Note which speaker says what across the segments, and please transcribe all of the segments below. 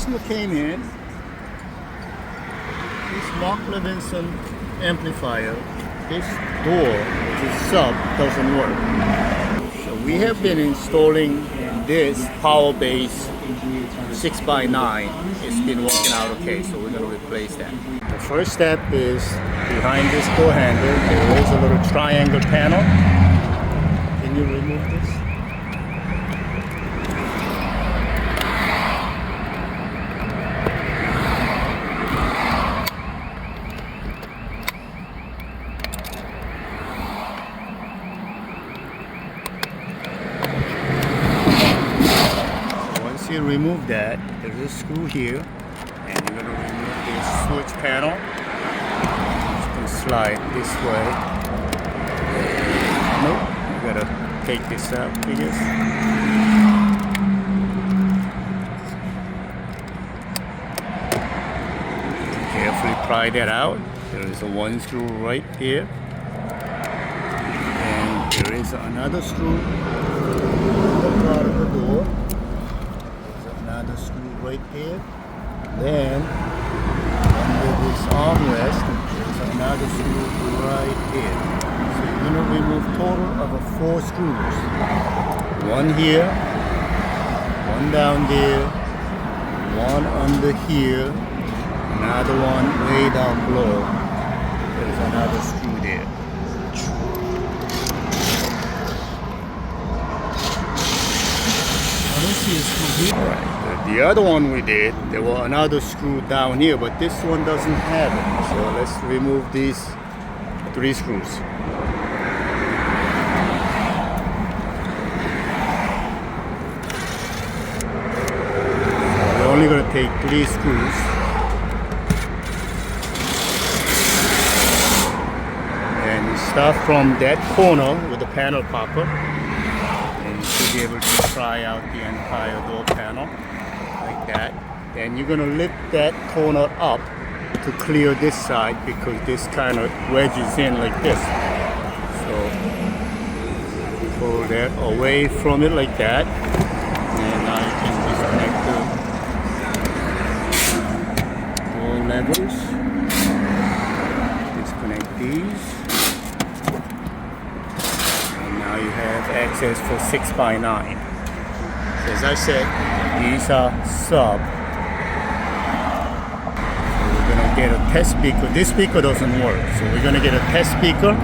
Speaker 1: customer came in, this Mark Levinson amplifier, this door, which is sub, doesn't work. So we have been installing this PowerBass 6x9. It's been working out okay, so we're going to replace that. The first step is behind this door handle, there is a little triangle panel. Can you remove this? You remove that, there's a screw here, and you're going to remove this switch panel. It's going to slide this way. Nope, you got to take this out, I guess. Carefully pry that out. There is a one screw right here, and there is another screw out of the door. Another screw right there. Then under this armrest there's another screw right here. So you're going to remove total of 4 screws. One here, one down there, one under here, another one way down below. There's another screw there. Alright, the other one we did, there was another screw down here, but this one doesn't have it. So let's remove these 3 screws. We're only going to take 3 screws. And we start from that corner with the panel popper. To be able to try out the entire door panel like that. Then you're going to lift that corner up to clear this side because this kind of wedges in like this. So pull that away from it like that, and now you can disconnect the door levers. Disconnect these. You have access for 6x9. So as I said, these are sub. So we're going to get a test speaker. This speaker doesn't work, so we're going to get a test speaker,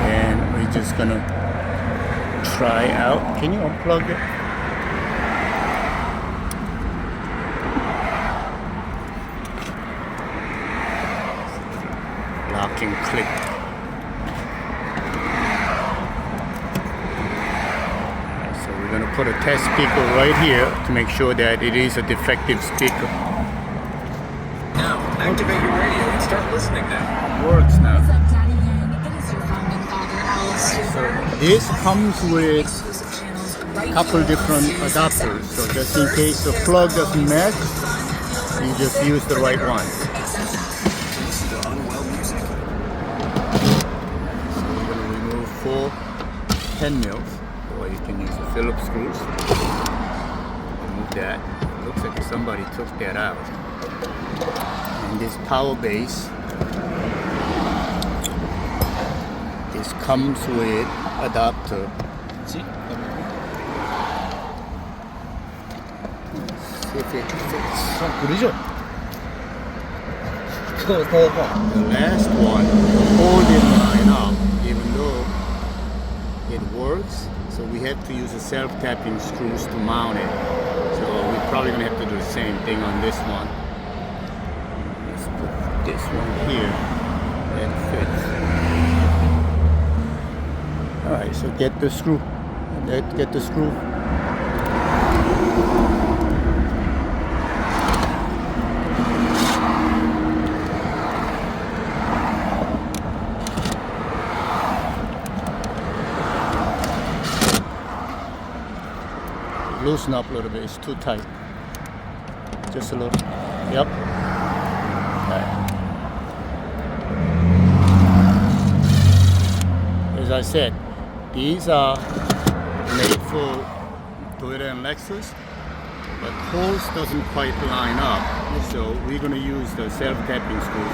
Speaker 1: and we're just going to try out. Can you unplug it? Lock and click. We're going to put a test speaker right here to make sure that it is a defective speaker.
Speaker 2: Now, activate your radio and start listening now.
Speaker 1: It works now.
Speaker 3: What's up, Daddy Yang? It is your founding father, Alice.
Speaker 1: So this comes with a couple different adapters. So just in case the plug doesn't match, you just use the right one. So we're going to remove 4 10 mils. Or you can use the Phillips screws. Remove that. Looks like somebody took that out. And this PowerBass, this comes with adapter. See? Let's see if it fits. The last one, hold it line up, even though it works. So we have to use the self-tapping screws to mount it. So we're probably going to have to do the same thing on this one. Let's put this one here. That fits. Alright, so get the screw. Get the screw. Loosen up a little bit, it's too tight. Just a little. Yep. Right. As I said, these are made for Toyota and Lexus. but holes doesn't quite line up, so we're going to use the self-tapping screw.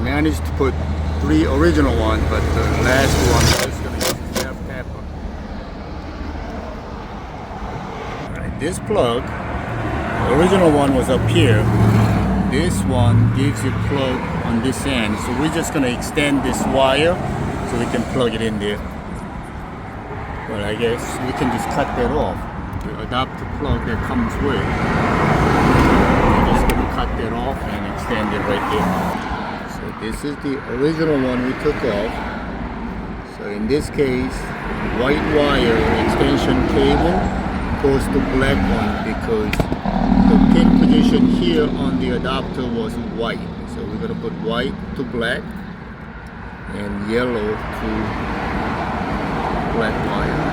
Speaker 1: Managed to put 3 original ones, but the last one is going to use a self-tapper. Alright, this plug, the original one was up here. This one gives you plug on this end, so we're just going to extend this wire so we can plug it in there. But I guess we can just cut that off. The adapter plug that comes with, we're just going to cut that off and extend it right there. This is the original one we took off. So in this case, white wire extension cable goes to black one because the pin position here on the adapter was white. So we're going to put white to black and yellow to black wire.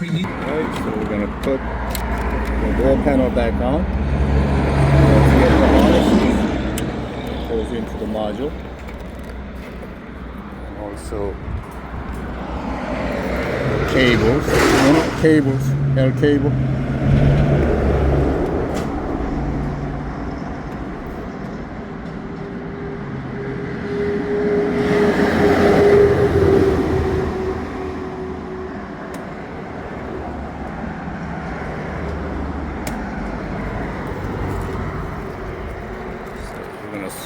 Speaker 1: Alright, so we're going to put the door panel back on. Don't forget the harness. It goes into the module. And also cables. L cable.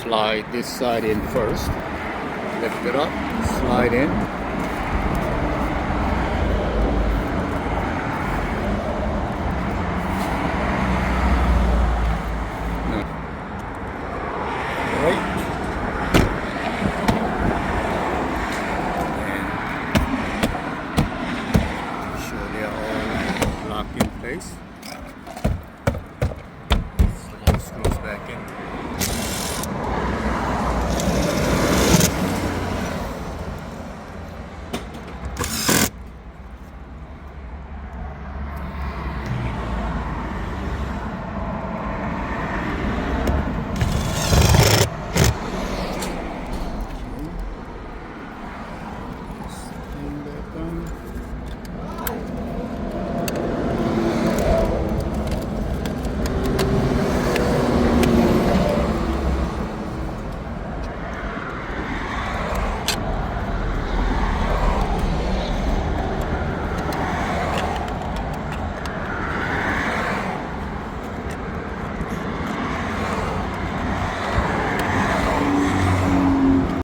Speaker 1: Slide this side in first. Lift it up, slide in.